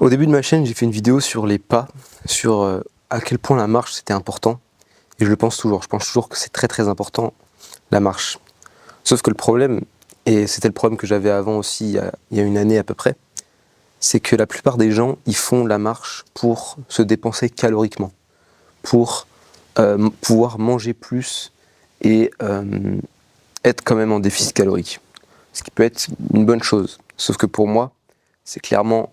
Au début de ma chaîne, j'ai fait une vidéo sur les pas, sur à quel point la marche c'était important. Et je le pense toujours. Je pense toujours que c'est très très important, la marche. Sauf que le problème, et c'était le problème que j'avais avant aussi, il y a une année à peu près, c'est que la plupart des gens, ils font la marche pour se dépenser caloriquement, pour pouvoir manger plus et être quand même en déficit calorique. Ce qui peut être une bonne chose. Sauf que pour moi, c'est clairement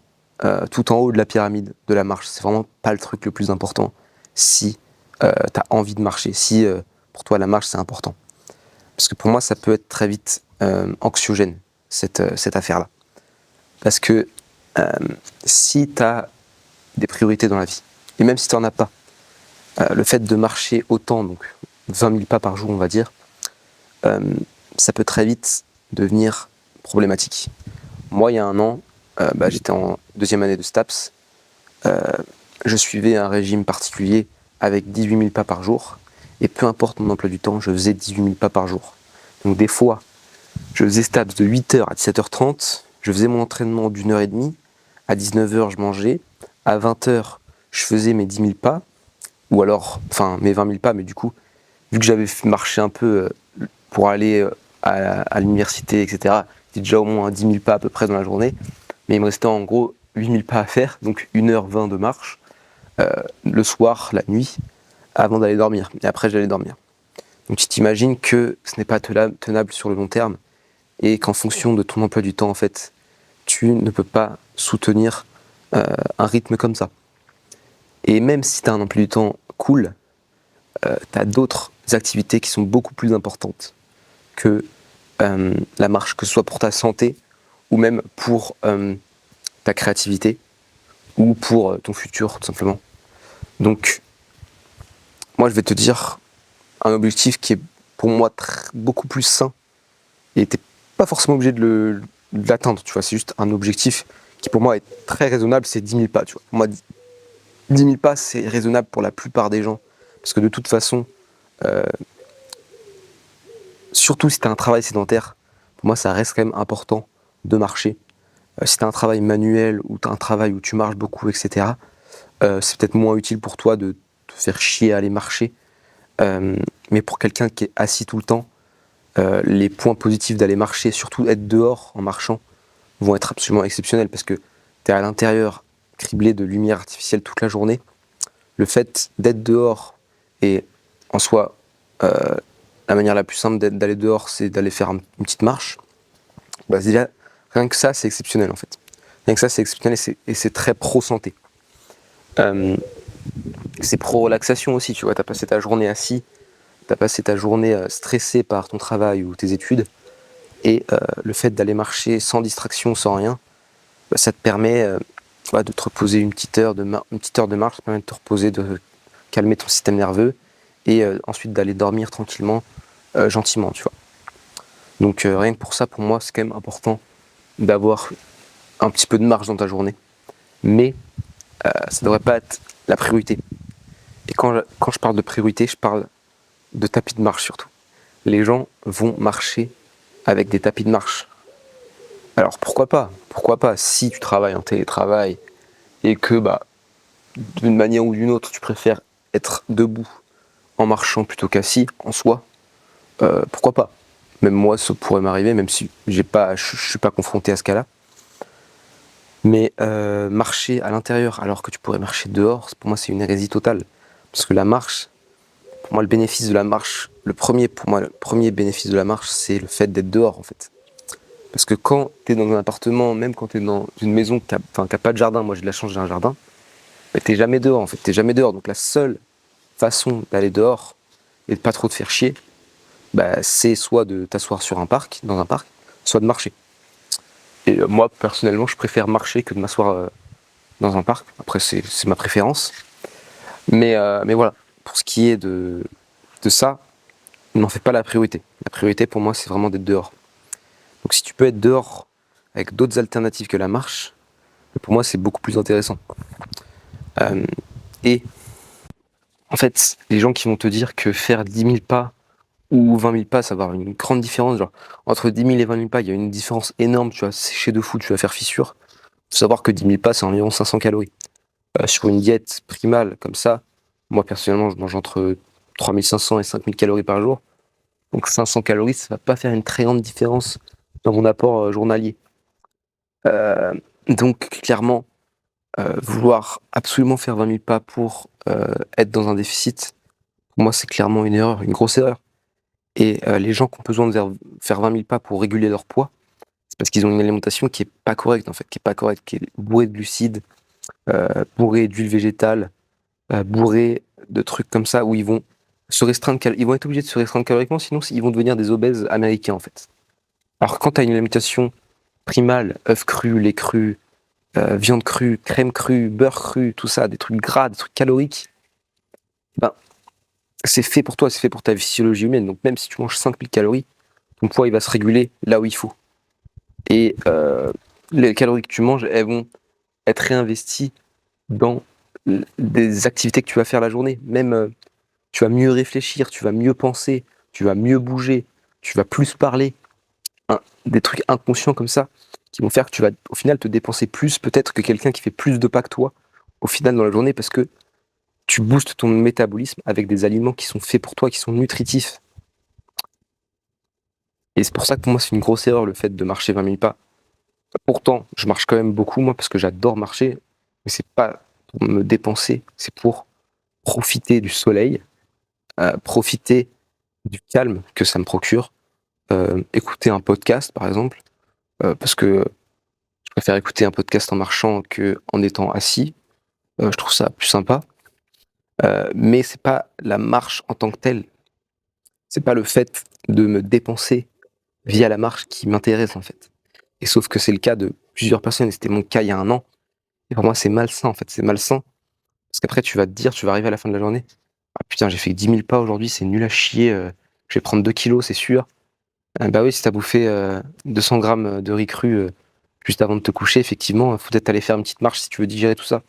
tout en haut de la pyramide de la marche. C'est vraiment pas le truc le plus important si tu as envie de marcher, si pour toi la marche c'est important. Parce que pour moi, ça peut être très vite anxiogène, cette affaire-là. Parce que si tu as des priorités dans la vie, et même si tu n'en as pas, le fait de marcher autant, donc 20 000 pas par jour, on va dire, ça peut très vite devenir problématique. Moi, il y a un an, j'étais en deuxième année de STAPS. Je suivais un régime particulier avec 18 000 pas par jour. Et peu importe mon emploi du temps, je faisais 18 000 pas par jour. Donc des fois, je faisais STAPS de 8h à 17h30. Je faisais mon entraînement d'1h30. À 19h, je mangeais. À 20h, je faisais mes 10 000 pas. Ou alors, enfin, mes 20 000 pas. Mais du coup, vu que j'avais marché un peu pour aller à l'université, etc., c'était déjà au moins 10 000 pas à peu près dans la journée. Mais il me restait en gros 8 000 pas à faire, donc 1h20 de marche, le soir, la nuit, avant d'aller dormir. Et après, j'allais dormir. Donc tu t'imagines que ce n'est pas tenable sur le long terme et qu'en fonction de ton emploi du temps, en fait, tu ne peux pas soutenir un rythme comme ça. Et même si tu as un emploi du temps cool, tu as d'autres activités qui sont beaucoup plus importantes que la marche, que ce soit pour ta santé ou même pour ta créativité ou pour ton futur, tout simplement. Donc, moi, je vais te dire un objectif qui est pour moi beaucoup plus sain et t'es pas forcément obligé de l'atteindre, tu vois. C'est juste un objectif qui pour moi est très raisonnable, c'est 10 000 pas, tu vois. Pour moi, 10 000 pas, c'est raisonnable pour la plupart des gens parce que de toute façon, surtout si tu as un travail sédentaire, pour moi, ça reste quand même important de marcher. Si tu as un travail manuel ou tu as un travail où tu marches beaucoup, etc., c'est peut-être moins utile pour toi de te faire chier à aller marcher. Mais pour quelqu'un qui est assis tout le temps, les points positifs d'aller marcher, surtout être dehors en marchant, vont être absolument exceptionnels parce que tu es à l'intérieur, criblé de lumière artificielle toute la journée. Le fait d'être dehors et en soi, la manière la plus simple d'aller dehors, c'est d'aller faire une petite marche. Déjà, rien que ça, c'est exceptionnel en fait. Rien que ça, c'est exceptionnel et c'est très pro-santé. C'est pro-relaxation aussi, tu vois. Tu as passé ta journée assis, tu as passé ta journée stressé par ton travail ou tes études, et le fait d'aller marcher sans distraction, sans rien, ça te permet de te reposer une petite heure de marche, ça permet de te reposer, de calmer ton système nerveux, et ensuite d'aller dormir tranquillement, gentiment, tu vois. Donc rien que pour ça, pour moi, c'est quand même important d'avoir un petit peu de marche dans ta journée, mais ça ne devrait pas être la priorité. Et quand je parle de priorité, je parle de tapis de marche surtout. Les gens vont marcher avec des tapis de marche. Alors pourquoi pas? Pourquoi pas si tu travailles en télétravail et que d'une manière ou d'une autre tu préfères être debout en marchant plutôt qu'assis en soi, pourquoi pas? Même moi ça pourrait m'arriver, même si je suis pas confronté à ce cas-là. Mais marcher à l'intérieur alors que tu pourrais marcher dehors, pour moi c'est une hérésie totale. Parce que la marche, pour moi le bénéfice de la marche, le premier bénéfice de la marche, c'est le fait d'être dehors en fait. Parce que quand tu es dans un appartement, même quand tu es dans une maison qui n'a pas de jardin, moi j'ai de la chance, j'ai un jardin, mais t'es jamais dehors en fait, t'es jamais dehors. Donc la seule façon d'aller dehors et de pas trop te faire chier, c'est soit de t'asseoir dans un parc, soit de marcher. Et moi personnellement, je préfère marcher que de m'asseoir dans un parc. Après c'est ma préférence. Mais voilà, pour ce qui est de ça, n'en fais pas la priorité. La priorité pour moi, c'est vraiment d'être dehors. Donc si tu peux être dehors avec d'autres alternatives que la marche, pour moi c'est beaucoup plus intéressant. Et en fait, les gens qui vont te dire que faire 10 000 pas ou 20 000 pas, ça va avoir une grande différence. Genre, entre 10 000 et 20 000 pas, il y a une différence énorme, tu vas sécher de fou, tu vas faire fissure. Faut savoir que 10 000 pas, c'est environ 500 calories. Sur une diète primale comme ça, moi personnellement, je mange entre 3500 et 5000 calories par jour. Donc 500 calories, ça va pas faire une très grande différence dans mon apport journalier. Euh, donc clairement, vouloir absolument faire 20 000 pas pour être dans un déficit, pour moi c'est clairement une erreur, une grosse erreur. Et les gens qui ont besoin de faire 20 000 pas pour réguler leur poids, c'est parce qu'ils ont une alimentation qui est pas correcte en fait, qui est pas correcte, qui est bourrée de glucides, bourrée d'huile végétale, bourrée de trucs comme ça où ils vont se restreindre, ils vont être obligés de se restreindre caloriquement, sinon ils vont devenir des obèses américains en fait. Alors quand tu as une alimentation primale, œufs crus, lait cru, viande crue, crème crue, beurre cru, tout ça, des trucs gras, des trucs caloriques, ben, c'est fait pour toi, c'est fait pour ta physiologie humaine. Donc même si tu manges 5000 calories, ton poids il va se réguler là où il faut. Et les calories que tu manges, elles vont être réinvesties dans des activités que tu vas faire la journée. Même tu vas mieux réfléchir, tu vas mieux penser, tu vas mieux bouger, tu vas plus parler. Des trucs inconscients comme ça qui vont faire que tu vas au final te dépenser plus peut-être que quelqu'un qui fait plus de pas que toi au final dans la journée parce que tu boostes ton métabolisme avec des aliments qui sont faits pour toi, qui sont nutritifs. Et c'est pour ça que pour moi c'est une grosse erreur le fait de marcher 20 000 pas. Pourtant, je marche quand même beaucoup moi parce que j'adore marcher, mais c'est pas pour me dépenser, c'est pour profiter du soleil, profiter du calme que ça me procure, écouter un podcast par exemple, parce que je préfère écouter un podcast en marchant qu'en étant assis. Je trouve ça plus sympa. Mais c'est pas la marche en tant que telle. C'est pas le fait de me dépenser via la marche qui m'intéresse en fait. Et sauf que c'est le cas de plusieurs personnes, et c'était mon cas il y a un an. Et pour moi, c'est malsain en fait. C'est malsain. Parce qu'après, tu vas te dire, tu vas arriver à la fin de la journée. Ah putain, j'ai fait 10 000 pas aujourd'hui, c'est nul à chier. Je vais prendre 2 kilos, c'est sûr. Bah oui, si t'as bouffé 200 grammes de riz cru juste avant de te coucher, effectivement, faut peut-être aller faire une petite marche si tu veux digérer tout ça.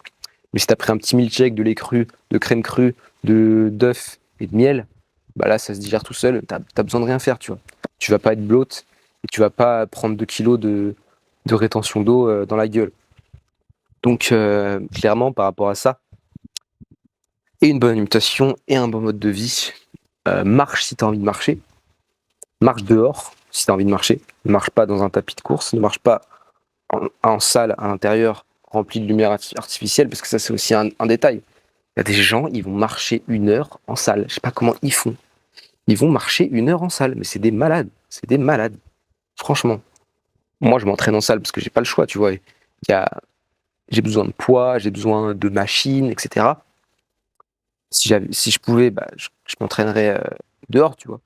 Mais si t'as pris un petit milkshake, de lait cru, de crème crue, d'œufs et de miel, bah là, ça se digère tout seul. T'as besoin de rien faire, tu vois. Tu vas pas être bloat et tu vas pas prendre 2 kilos de rétention d'eau dans la gueule. Donc, clairement, par rapport à ça, et une bonne alimentation et un bon mode de vie, marche si t'as envie de marcher. Marche dehors si t'as envie de marcher. Ne marche pas dans un tapis de course. Ne marche pas en salle à l'intérieur remplie de lumière artificielle, parce que ça, c'est aussi un détail. Il y a des gens, ils vont marcher 1 heure en salle. Je sais pas comment ils font. Ils vont marcher 1 heure en salle, mais c'est des malades. C'est des malades. Franchement. Moi, je m'entraîne en salle parce que j'ai pas le choix, tu vois. J'ai besoin de poids, j'ai besoin de machines, etc. Si je pouvais, bah, je m'entraînerais dehors, tu vois.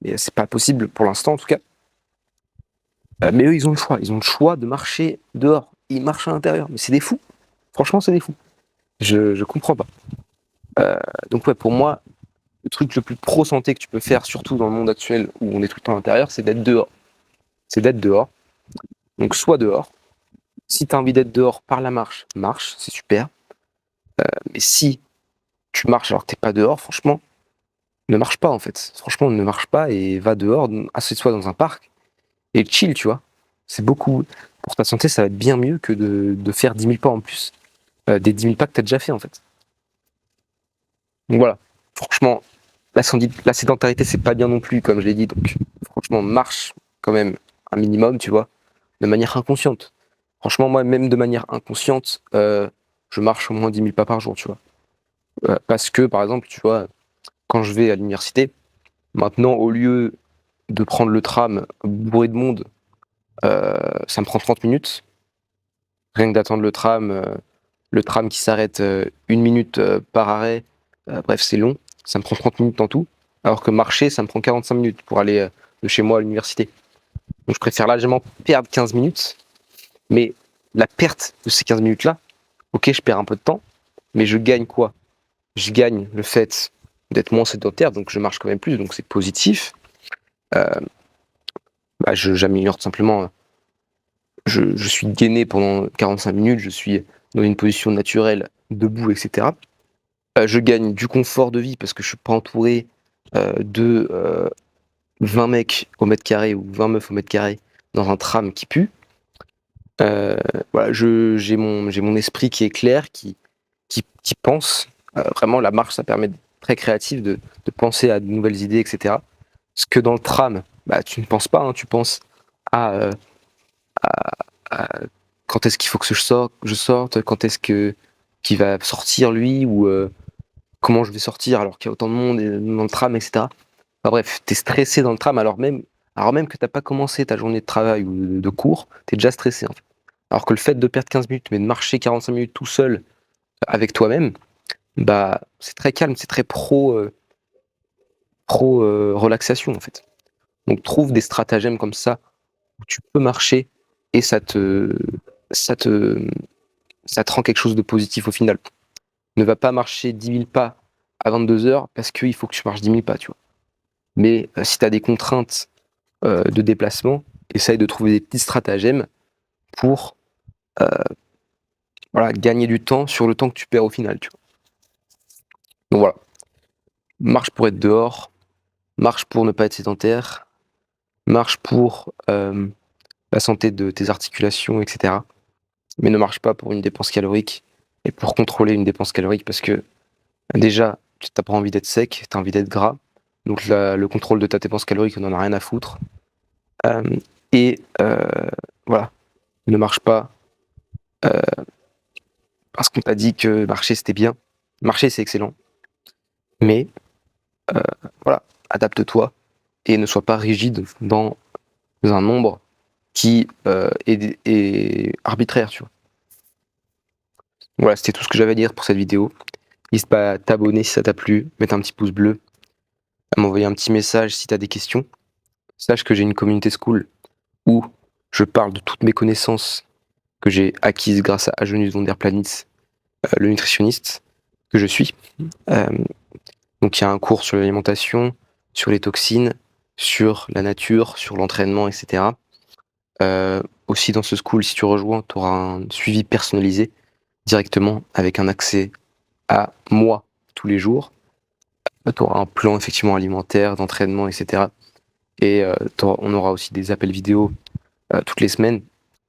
Mais c'est pas possible pour l'instant, en tout cas. Mais eux, ils ont le choix. Ils ont le choix de marcher dehors. Ils marchent à l'intérieur. Mais c'est des fous. Franchement, c'est des fous. Je comprends pas. Donc ouais, pour moi, le truc le plus pro-santé que tu peux faire, surtout dans le monde actuel où on est tout le temps à l'intérieur, c'est d'être dehors. C'est d'être dehors. Donc sois dehors. Si tu as envie d'être dehors par la marche, marche, c'est super. Mais si tu marches alors que t'es pas dehors, franchement, ne marche pas en fait. Franchement, ne marche pas et va dehors, assieds-toi dans un parc et chill, tu vois. C'est beaucoup. Pour ta santé, ça va être bien mieux que de faire 10 000 pas en plus. Des 10 000 pas que tu as déjà fait en fait. Donc voilà. Franchement, la sédentarité, c'est pas bien non plus, comme je l'ai dit. Donc franchement, marche quand même un minimum, tu vois, de manière inconsciente. Franchement, moi, même de manière inconsciente, je marche au moins 10 000 pas par jour, tu vois. Parce que, par exemple, tu vois, quand je vais à l'université, maintenant, au lieu de prendre le tram bourré de monde, ça me prend 30 minutes. Rien que d'attendre le tram qui s'arrête 1 minute par arrêt, bref, c'est long. Ça me prend 30 minutes en tout. Alors que marcher, ça me prend 45 minutes pour aller de chez moi à l'université. Donc je préfère largement perdre 15 minutes, mais la perte de ces 15 minutes-là, ok, je perds un peu de temps, mais je gagne quoi? Je gagne le fait d'être moins sédentaire, donc je marche quand même plus, donc c'est positif. Euh, J'améliore tout simplement. Je suis gainé pendant 45 minutes, je suis dans une position naturelle, debout, etc. Je gagne du confort de vie parce que je suis pas entouré de 20 mecs au mètre carré ou 20 meufs au mètre carré dans un tram qui pue. Heu, voilà, j'ai mon esprit qui est clair, qui pense. Vraiment la marche, ça permet d'être très créatif, de penser à de nouvelles idées et cetera. Parce que dans le tram, bah, tu ne penses pas, hein, tu penses à, à quand est-ce qu'il faut que je sorte, quand est-ce qu'il va sortir lui ou comment je vais sortir alors qu'il y a autant de monde dans le tram et cetera. Enfin bref, tu es stressé dans le tram alors même que tu as pas commencé ta journée de travail ou de cours, tu es déjà stressé, en fait. Alors que le fait de perdre 15 minutes, mais de marcher 45 minutes tout seul avec toi-même, bah, c'est très calme, c'est très relaxation, en fait. Donc trouve des stratagèmes comme ça où tu peux marcher et ça te ça te rend quelque chose de positif au final. Ne va pas marcher 10 000 pas à 22 heures parce qu'il faut que tu marches 10 000 pas, tu vois? Mais si tu as des contraintes, de déplacement, essaye de trouver des petits stratagèmes pour, heu, voilà, gagner du temps sur le temps que tu perds au final, tu vois? Donc voilà, marche pour être dehors, marche pour ne pas être sédentaire, marche pour, la santé de tes articulations et cetera. Mais ne marche pas pour une dépense calorique et pour contrôler une dépense calorique parce que déjà, tu as pas envie d'être sec, tu as envie d'être gras. Donc le contrôle de ta dépense calorique, on en a rien à foutre. Hem et voilà, ne marche pas, heu, parce qu'on t'a dit que marcher c'était bien. Marcher c'est excellent, mais heu, voilà, adapte-toi et ne sois pas rigide dans un nombre qui, est arbitraire, tu vois? Voilà, c'était tout ce que j'avais à dire pour cette vidéo. N'hésite pas à t'abonner si ça t'a plu, mettre un petit pouce bleu, à m'envoyer un petit message si tu as des questions. Sache que j'ai une communauté Skool où je parle de toutes mes connaissances que j'ai acquises grâce à Jonas von der Planitz, le nutritionniste que je suis. Hem, donc il y a un cours sur l'alimentation, sur les toxines, sur la nature, sur l'entraînement et cetera. Aussi dans ce Skool, si tu rejoins, tu auras un suivi personnalisé directement avec un accès à moi tous les jours. Tu auras un plan effectivement alimentaire, d'entraînement et cetera et on aura aussi des appels vidéo, toutes les semaines.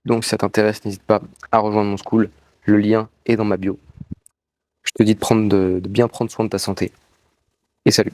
Donc si ça t'intéresse, n'hésite pas à rejoindre mon Skool. Le lien est dans ma bio. Je te dis de bien prendre soin de ta santé et salut.